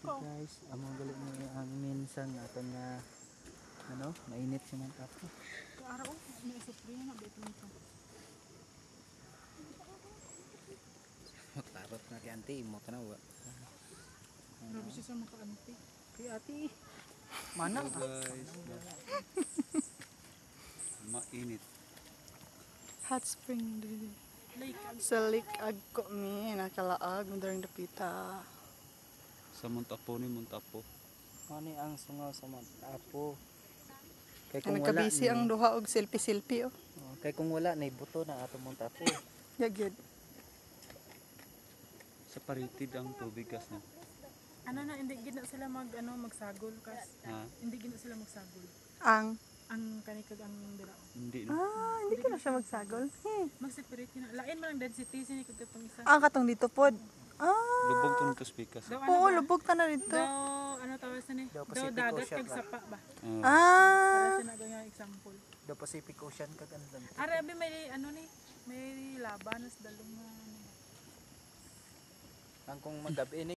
guys, among gali ni ang minsan ato nga ano, mainit si man tapo. Araw, may spray na dito nito. Tarot na kay auntie mo tanawa. Grabe siya sa mga ka-auntie. Kay ate. Manang guys. Mainit. Hot spring dili. Like, Sa lake agko mi nakalaag during the pita. Sa Montapo ni Montapo. Mani ang sungaw sa man tapo. Kay Kung nagkabisi ang duha og selfie-selfie oh. kay kung wala nay buto na ato mong tapo. Yagyod. Sa paritid ang tubig gas na. ano na, hindi gina sila magsagol kas. Ha? Hindi gina sila magsagol. Ang Kanikag ang dira. Hindi na. hindi ko na siya magsagol. Mag-separate na. Lain man ang density sini kung itong isa. Katong dito pod. Lubog to nito spikas. Daw Oo, ba? lubog ta na dito. Daw ano tawag sa ni? Daw Daw Pacific dagat Ocean kag ba? sapa ba? Para sa nga example. The Pacific Ocean kag Atlantic. Arabi may may laban sa dalong Ang kung magabi ni